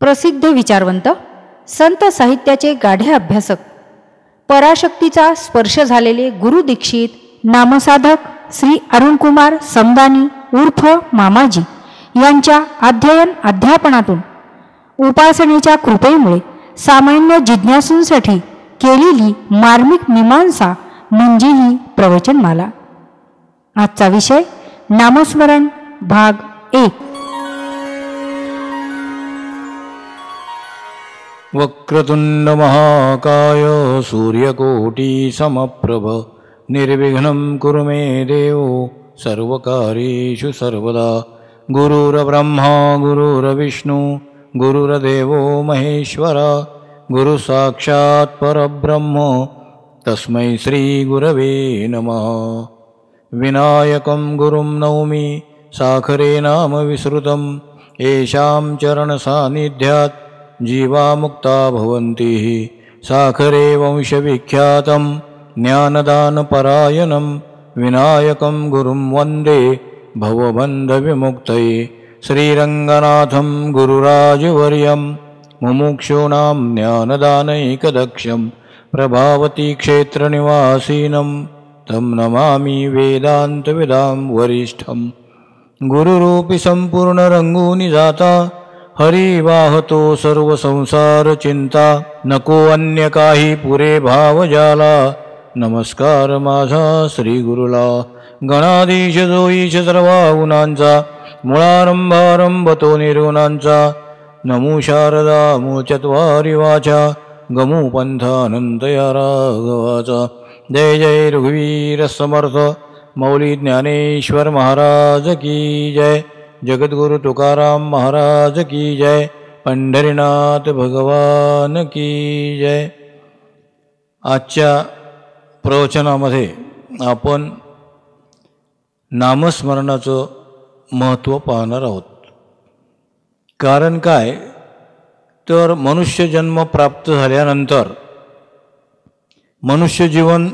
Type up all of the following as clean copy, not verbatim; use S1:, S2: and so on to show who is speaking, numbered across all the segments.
S1: प्रसिद्ध विचारवंत, संत साहित्याचे गाढे अभ्यासक, पराशक्तीचा स्पर्श झालेले गुरु दीक्षित नामसाधक श्री अरुणकुमार समदानी उर्फ मामाजी यांच्या अध्ययन अध्यापनातून उपासनेच्या कृपेमुळे सामान्य जिज्ञासूंसाठी केलेली मार्मिक मीमांसा म्हणजे ही प्रवचनमाला. आजचा विषय नामस्मरण भाग 1.
S2: वक्रतुंड महाकाय सूर्यकोटी समप्रभ निर्विघ्नं कुरु मे देव सर्वकार्येषु सर्वदा. गुरुर्ब्रह्मा गुरुर्विष्णु गुरुर्देवो महेश्वरा गुरु साक्षात् परब्रह्म तस्मै श्री गुरवे नमः. विनायकं गुरुं नौमि साखरे नाम विस्मृतं येषां चरणसान्निध्यात् जीवा मुक्ता भवन्ति. साखरे वंशविख्यातं ज्ञानदानपरायणं विनायकं गुरुं वन्दे भवबन्धविमुक्तये. श्रीरङ्गनाथं गुरुराजवर्यं मुमुक्षूणां ज्ञानदानैकदक्षं प्रभावती क्षेत्रनिवासिनं तं नमामि वेदान्तविदां वरिष्ठं. गुरुरूपी संपूर्णरङ्गूनि जाता हरिवाहतो सर्वसंसारचिंता. नको अन्य काही पुरे भावजाला नमस्कार माझा श्री गुरुला. गणाधीश जो ईश सर्व गुणांचा मुळारंभारंभ तो निर्गुणांचा. नमो शारदा मूळ चत्वारी वाचा गमू पंथानंत या राघवाचा. जय जय रघुवीर समर्थ मौली ज्ञानेश्वर महाराज की जय. जगद्गुरु तुकाराम महाराज की जय. पंढरीनाथ भगवान की जय. आजच्या प्रवचनामध्ये आपण नामस्मरणाचं महत्त्व पाहणार आहोत. कारण काय तर मनुष्य जन्म प्राप्त झाल्यानंतर मनुष्य जीवन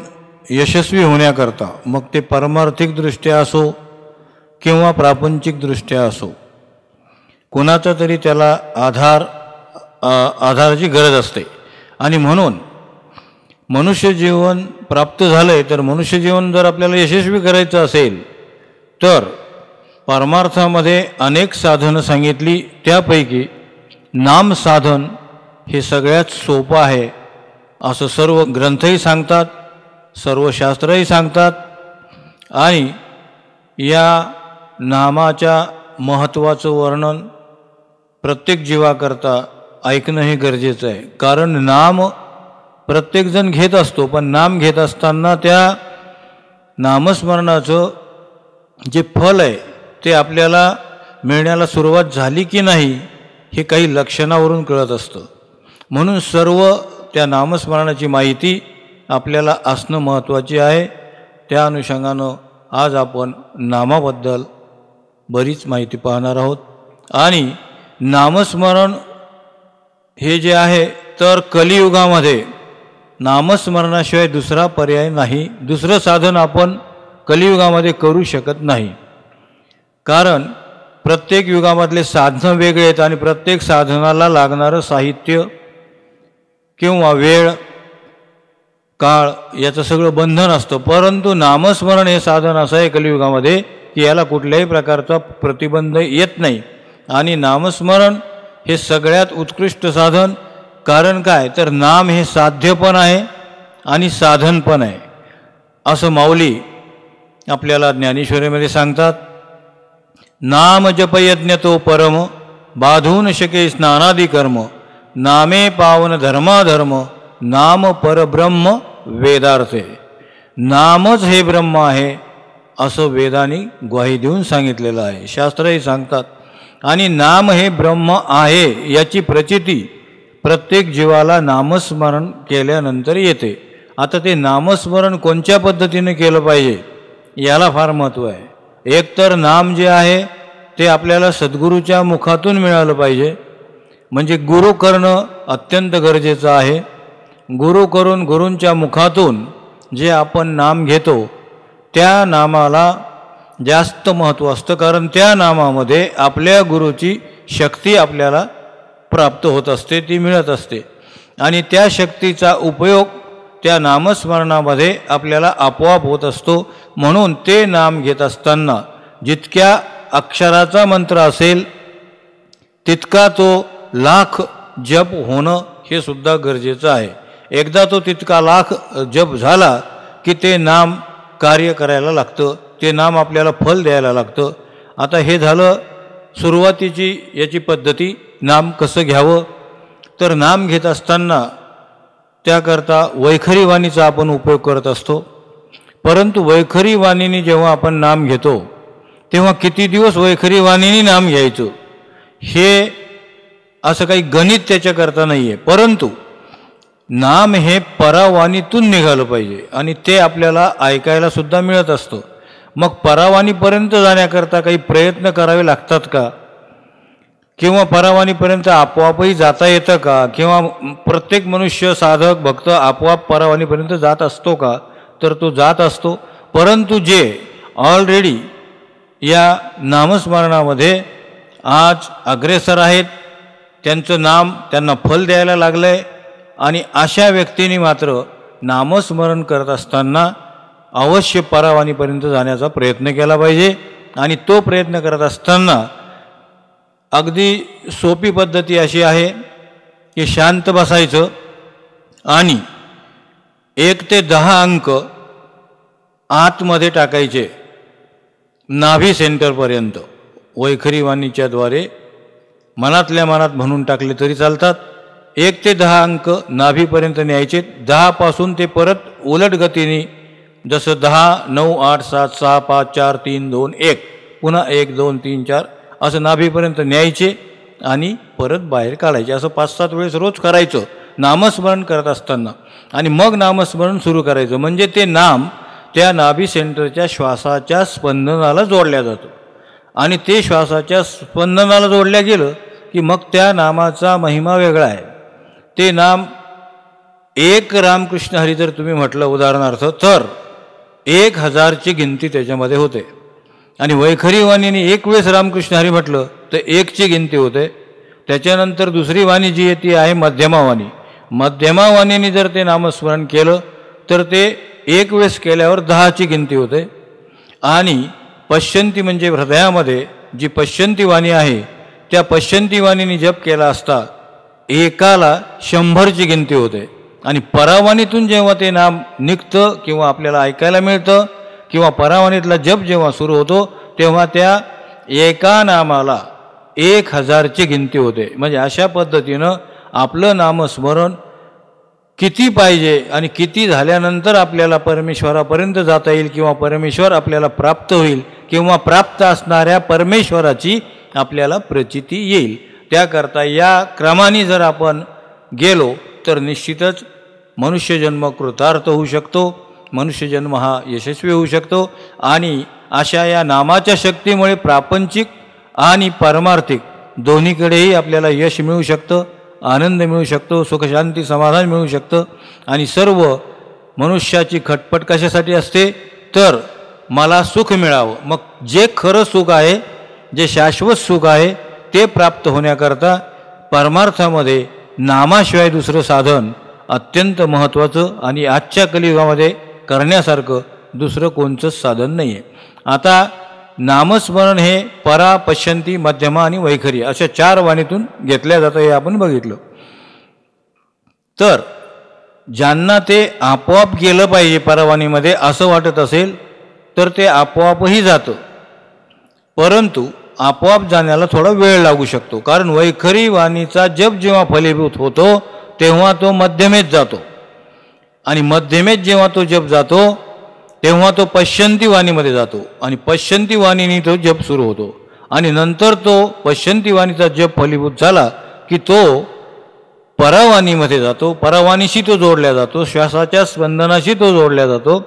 S2: यशस्वी होण्याकरता मग ते पारमार्थिकदृष्ट्या असो किंवा प्रापंचिकदृष्ट्या असो कोणाचा तरी त्याला आधाराची गरज असते. आणि म्हणून मनुष्य जीवन प्राप्त झालंय तर मनुष्य जीवन जर आपल्याला यशस्वी करायचं असेल तर परमार्थामध्ये अनेक साधनं सांगितली. त्यापैकी नाम साधन हे सगळ्यात सोपं आहे असं सर्व ग्रंथही सांगतात, सर्व शास्त्रही सांगतात. आणि या नामाच्या महत्त्वाचं वर्णन प्रत्येक जीवाकरता ऐकणं हे गरजेचं आहे. कारण नाम प्रत्येकजण घेत असतो, पण नाम घेत असताना त्या नामस्मरणाचं जे फल आहे ते आपल्याला मिळण्याला सुरुवात झाली की नाही हे काही लक्षणावरून कळत असतं. म्हणून सर्व त्या नामस्मरणाची माहिती आपल्याला असणं महत्त्वाची आहे. त्या अनुषंगानं आज आपण नामाबद्दल बरीच माहिती पाहणार आहोत. आणि नामस्मरण हे जे आहे तर कलियुगामध्ये नामस्मरणाशिवाय दुसरा पर्याय नाही, दुसरं साधन आपण कलियुगामध्ये करू शकत नाही. कारण प्रत्येक युगामधले साधनं वेगळे आहेत आणि प्रत्येक साधनाला लागणारं साहित्य किंवा वेळ काळ याचं सगळं बंधन असतं. परंतु नामस्मरण हे साधन असं आहे कलियुगामध्ये की याला कुठल्याही प्रकारचा प्रतिबंध येत नाही. आणि नामस्मरण हे सगळ्यात उत्कृष्ट साधन. कारण काय तर नाम हे साध्य पण आहे आणि साधन पण आहे असं माऊली आपल्याला ज्ञानेश्वरीमध्ये सांगतात. नाम जपयज्ञ तो परम बाधून शके स्नानादी कर्म. नामे पावन धर्माधर्म नाम परब्रह्म वेदार्थे. नामच हे ब्रह्म आहे असं वेदांनी ग्वाही देऊन सांगितलेलं आहे, शास्त्रही सांगतात. आणि नाम हे ब्रह्म आहे याची प्रचिती प्रत्येक जीवाला नामस्मरण केल्यानंतर येते. आता ते नामस्मरण कोणत्या पद्धतीने केलं पाहिजे याला फार महत्त्व आहे. एकतर नाम जे आहे ते आपल्याला सद्गुरूच्या मुखातून मिळालं पाहिजे, म्हणजे गुरु करणं अत्यंत गरजेचं आहे. गुरु करून गुरूंच्या मुखातून जे आपण नाम घेतो त्या नामाला जास्त महत्त्व असतं. कारण त्या नामामध्ये आपल्या गुरुची शक्ती आपल्याला प्राप्त होत असते, ती मिळत असते. आणि त्या शक्तीचा उपयोग त्या नामस्मरणामध्ये आपल्याला आपोआप होत असतो. म्हणून ते नाम घेत असताना जितक्या अक्षराचा मंत्र असेल तितका तो लाख जप होणं हे सुद्धा गरजेचं आहे. एकदा तो तितका लाख जप झाला की ते नाम कार्य करायला लागतं, ते नाम आपल्याला फल द्यायला लागतं. आता हे झालं सुरुवातीची याची पद्धती. नाम कसं घ्यावं, तर नाम घेत असताना त्याकरता वैखरी वाणीचा आपण उपयोग करत असतो. परंतु वैखरी वाणीने जेव्हा आपण नाम घेतो तेव्हा किती दिवस वैखरी वाणीने नाम घ्यायचं हे असं काही गणित त्याच्याकरता नाही आहे. परंतु नाम हे परावाणीतून निघालं पाहिजे आणि ते आपल्याला ऐकायला सुद्धा मिळत असतं. मग परावाणीपर्यंत जाण्याकरता काही प्रयत्न करावे लागतात का, किंवा परावाणीपर्यंत आपोआपही जाता येतं का, किंवा प्रत्येक मनुष्य साधक भक्त आपोआप परावाणीपर्यंत जात असतो का, तर तो जात असतो. परंतु जे ऑलरेडी या नामस्मरणामध्ये आज अग्रेसर आहेत, त्यांचं नाम त्यांना फल द्यायला लागलं आहे, आणि अशा व्यक्तींनी मात्र नामस्मरण करत असताना अवश्य परावाणीपर्यंत जाण्याचा प्रयत्न केला पाहिजे. आणि तो प्रयत्न करत असताना अगदी सोपी पद्धती अशी आहे की शांत बसायचं आणि 1 ते 10 अंक आतमध्ये टाकायचे नाभी सेंटरपर्यंत. वैखरी वाणीच्याद्वारे मनातल्या मनात म्हणून टाकले तरी चालतात. 1 ते 10 अंक नाभीपर्यंत न्यायचे. 10 पासून ते परत उलट गतीने जसं 10, 9, 8, 7, 6, 5, 4, 3, 2, 1 पुन्हा 1, 2, 3, 4 असं नाभीपर्यंत न्यायचे आणि परत बाहेर काढायचे. असं 5-7 वेळेस रोज करायचं नामस्मरण करत असताना. आणि मग नामस्मरण सुरू करायचं. म्हणजे ते नाम त्या नाभी सेंटरच्या श्वासाच्या स्पंदनाला जोडल्या जातं. आणि ते श्वासाच्या स्पंदनाला जोडल्या गेलं की मग त्या नामाचा महिमा वेगळा आहे. ते नाम 1 रामकृष्ण हरी जर तुम्ही म्हटलं उदाहरणार्थ, तर 1000ची गिनती त्याच्यामध्ये होते. आणि वैखरी वाणीने 1 वेळेस रामकृष्ण हरी म्हटलं तर 1ची गिनती होते. त्याच्यानंतर दुसरी वाणी जी आहे ती आहे मध्यमा वाणी. मध्यमा वाणीने जर ते नामस्मरण केलं तर ते 1 वेळेस केल्यावर 10ची गिनती होते. आणि पश्यंती म्हणजे हृदयामध्ये जी पश्यंती वाणी आहे त्या पश्यंती वाणीने जप केला असता एकाला 100ची गिनती होते. आणि परावाणीतून जेव्हा ते नाम निघतं किंवा आपल्याला ऐकायला मिळतं किंवा परावाणीतला जप जेव्हा सुरू होतो तेव्हा त्या एका नामाला 1000ची गिनती होते. म्हणजे अशा पद्धतीनं आपलं नामस्मरण किती पाहिजे आणि किती झाल्यानंतर आपल्याला परमेश्वरापर्यंत जाता येईल किंवा परमेश्वर आपल्याला प्राप्त होईल किंवा प्राप्त असणाऱ्या परमेश्वराची आपल्याला प्रचिती येईल, त्याकरता या क्रमाने जर आपण गेलो तर निश्चितच मनुष्यजन्म कृतार्थ होऊ शकतो, मनुष्यजन्म हा यशस्वी होऊ शकतो. आणि अशा या नामाच्या शक्तीमुळे प्रापंचिक आणि पारमार्थिक दोन्हीकडेही आपल्याला यश मिळू शकतं, आनंद मिळू शकतो, सुखशांती समाधान मिळू शकतं. आणि सर्व मनुष्याची खटपट कशासाठी असते, तर मला सुख मिळावं. मग जे खरं सुख आहे, जे शाश्वत सुख आहे ते प्राप्त होण्याकरता परमार्थामध्ये नामाशिवाय दुसरं साधन अत्यंत महत्त्वाचं आणि आजच्या कलियुगामध्ये करण्यासारखं दुसरं कोणचंच साधन नाही आहे. आता नामस्मरण हे परा, पश्यंती, मध्यमा आणि वैखरी अशा 4 वाणीतून घेतल्या जातं हे आपण बघितलं. तर ज्यांना ते आपोआप गेलं पाहिजे परवाणीमध्ये असं वाटत असेल तर ते आपोआपही जातं. परंतु आपोआप जाण्याला थोडा वेळ लागू शकतो. कारण वैखरी वाणीचा जप जेव्हा फलीभूत होतो तेव्हा तो मध्यमेत जातो. आणि मध्यमेत जेव्हा तो जप जातो तेव्हा तो पश्यंती वाणीमध्ये जातो. आणि पश्यंती वाणीने तो जप सुरू होतो. आणि नंतर तो पश्यंती वाणीचा जप फलीभूत झाला की तो परावाणीमध्ये जातो. परावाणीशी तो जोडल्या जातो, श्वासाच्या स्पंदनाशी तो जोडल्या जातो.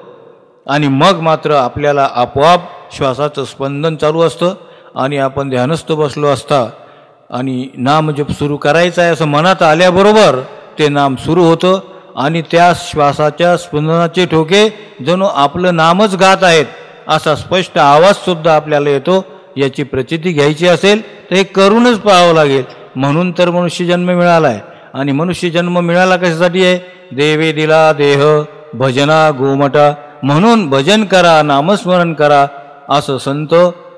S2: आणि मग मात्र आपल्याला आपोआप श्वासाचं स्पंदन चालू असतं आणि आपण ध्यानस्थ बसलो असता आणि नाम जप सुरू करायचा आहे असं मनात आल्याबरोबर ते नाम सुरू होतं. आणि त्या श्वासाच्या स्पंदनाचे ठोके जणू आपलं नामच गात आहेत असा स्पष्ट आवाजसुद्धा आपल्याला येतो. याची प्रचिती घ्यायची असेल तर हे करूनच पाहावं लागेल. म्हणून तर मनुष्यजन्म मिळाला आहे. आणि मनुष्यजन्म मिळाला कशासाठी आहे? देवे दिला देह भजना गोमटा, म्हणून भजन करा, नामस्मरण करा असं संत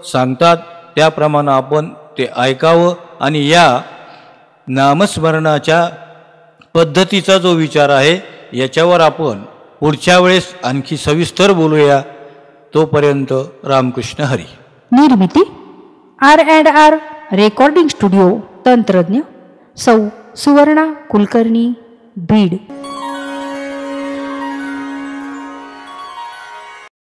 S2: सांगतात. त्याप्रमाणे आपण ते ऐकावं आणि या नामस्मरणाच्या पद्धतीचा जो विचार आहे याच्यावर आपण पुढच्या वेळेस आणखी सविस्तर बोलूया. तोपर्यंत रामकृष्ण हरी.
S1: निर्मिती R&R रेकॉर्डिंग स्टुडिओ, तंत्रज्ञ सौ सुवर्णा कुलकर्णी, बीड.